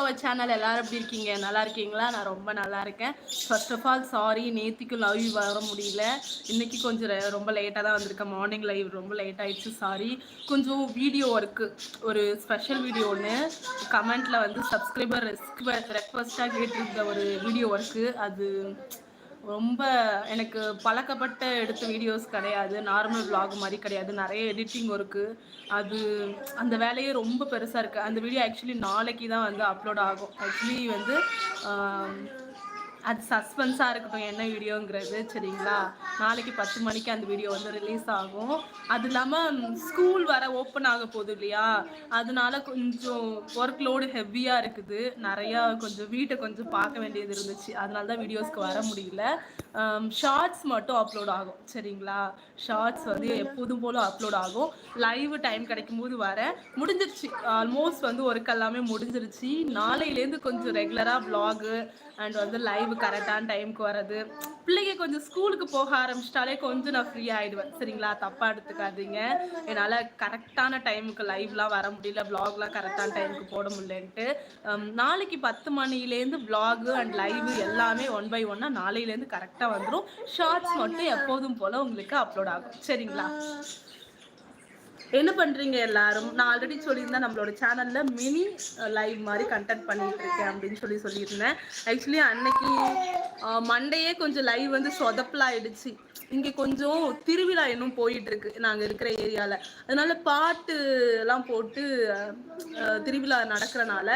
Our channel. எல்லாரும் எப்படி இருக்கீங்க? நல்லா இருக்கீங்களா? நான் ரொம்ப நல்லா இருக்கேன். ஃபர்ஸ்ட் ஆஃப் ஆல் சாரி, நேத்திக்கு லைவ் வர முடியல. இன்னைக்கு கொஞ்சம் ரொம்ப லேட்டாக தான் வந்திருக்கேன். மார்னிங் லைவ் ரொம்ப லேட் ஆயிடுச்சு, சாரி. கொஞ்சம் வீடியோ ஒர்க்கு, ஒரு ஸ்பெஷல் வீடியோ ஒன்று கமெண்ட்ல வந்து சப்ஸ்கிரைபர் ரெக்வஸ்டாக கேட்டிருந்த ஒரு வீடியோ ஒர்க்கு. அது ரொம்ப எனக்கு பழக்கப்பட்ட எடுத்த வீடியோஸ் கிடையாது, நார்மல் விலாக் மாதிரி கிடையாது, நிறைய எடிட்டிங் ஒர்க்கு. அது அந்த வேலையே ரொம்ப பெருசாக இருக்குது. அந்த வீடியோ ஆக்சுவலி நாளைக்கு தான் வந்து அப்லோட் ஆகும். ஆக்சுவலி வந்து அது சஸ்பென்ஸாக இருக்கட்டும் என்ன வீடியோங்கிறது, சரிங்களா? நாளைக்கு 10 மணிக்கு அந்த வீடியோ வந்து ரிலீஸ் ஆகும். அது இல்லாமல் ஸ்கூல் வர ஓப்பன் ஆக போகுது இல்லையா, அதனால கொஞ்சம் ஒர்க் லோடு ஹெவியாக இருக்குது. நிறையா கொஞ்சம் வீட்டை கொஞ்சம் பார்க்க வேண்டியது இருந்துச்சு, அதனால தான் வீடியோஸ்க்கு வர முடியல. ஷார்ட்ஸ் மட்டும் அப்லோட் ஆகும், சரிங்களா? ஷார்ட்ஸ் வந்து எப்போதும் போல அப்லோட் ஆகும். லைவ் டைம் கிடைக்கும் போது வரேன். முடிஞ்சிருச்சு, ஆல்மோஸ்ட் வந்து ஒர்க் எல்லாமே முடிஞ்சிருச்சு. நாளையிலேருந்து கொஞ்சம் ரெகுலராக வ்ளாகு அண்ட் வந்து லைவ் கரெக்டான டைமுக்கு வர்றது. பிள்ளைங்க கொஞ்சம் ஸ்கூலுக்கு போக ஆரம்பிச்சிட்டாலே கொஞ்சம் நான் ஃப்ரீ ஆகிடுவேன், சரிங்களா? தப்பாக எடுத்துக்காதீங்க. என்னால் கரெக்டான டைமுக்கு லைவ்லாம் வர முடியல, வ்ளாக்லாம் கரெக்டான டைமுக்கு போட முடியலன்ட்டு. நாளைக்கு 10 மணிலேருந்து வ்ளாகு அண்ட் லைவ் எல்லாமே 1 by 1 நாளையிலேருந்து கரெக்டாக வந்துடும். ஷார்ட்ஸ் மட்டும் எப்போதும் போல் உங்களுக்கு அப்லோட் ஆகும், சரிங்களா? என்ன பண்றீங்க எல்லாரும்? நான் ஆல்ரெடி சொல்லியிருந்தேன் நம்மளோட சேனல்ல மினி லைவ் மாதிரி கண்டென்ட் பண்ணிட்டு இருக்கேன் அப்படின்னு சொல்லியிருந்தேன். ஆக்சுவலி அன்னைக்கு மண்டேயே கொஞ்சம் லைவ் வந்து சொதப்பலாயிடுச்சு. இங்கே கொஞ்சம் திருவிழா இன்னும் போயிட்டு இருக்கு நாங்கள் இருக்கிற ஏரியாவில். அதனால பாட்டு எல்லாம் போட்டு திருவிழா நடக்கிறனால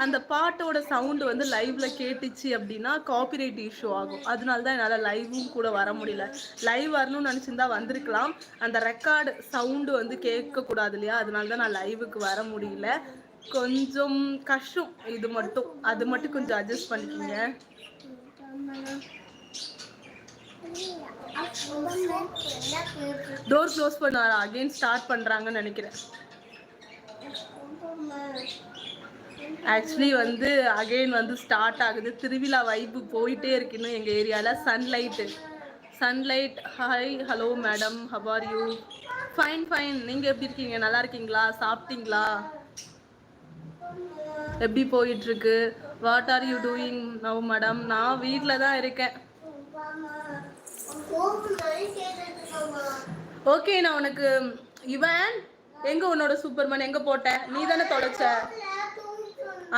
அந்த பாட்டோட சவுண்டு வந்து லைவ்ல கேட்டுச்சு அப்படின்னா காப்பிரைட் இஷ்யூ ஆகும். அதனால தான் என்னால் லைவும் கூட வர முடியல. லைவ் வரணும்னு நினச்சிருந்தா வந்திருக்கலாம், அந்த ரெக்கார்டு சவுண்டு வந்து கேட்கக்கூடாது இல்லையா, அதனால தான் நான் லைவுக்கு வர முடியல. கொஞ்சம் கஷ்டம் இது மட்டும், அது மட்டும் கொஞ்சம் அட்ஜஸ்ட் பண்ணிக்கோங்க. டோர் க்ளோஸ் பண்ணாரா? அகைன் ஸ்டார்ட் பண்றாங்கன்னு நினைக்கிறேன். ஆக்சுவலி வந்து அகைன் வந்து ஸ்டார்ட் ஆகுது. திருவிழா வைப்பு போயிட்டே இருக்குன்னு எங்க ஏரியால. Sunlight hi, hello madam, how are you? Fine fine, நீங்க எப்படி இருக்கீங்க? நல்லா இருக்கீங்களா? சாப்பிட்டீங்களா? எப்படி போயிட்டு இருக்கு? What are you doing now madam? நான் வீட்டில் தான் இருக்கேன். ஓகே, நான் உனக்கு இவன் எங்க, உன்னோட சூப்பர்மேன் எங்க போட்ட? நீ தானே தொலைச்ச.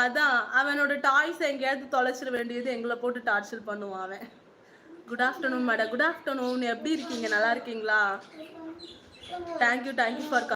அதான் அவனோட டாய்ஸ் எங்கேயாவது தொலைச்சிட வேண்டியது, எங்களை போட்டு டார்ச்சர் பண்ணுவான் அவன். Good afternoon madam. Good afternoon, எப்படி இருக்கீங்க? நல்லா இருக்கீங்களா? Thank you for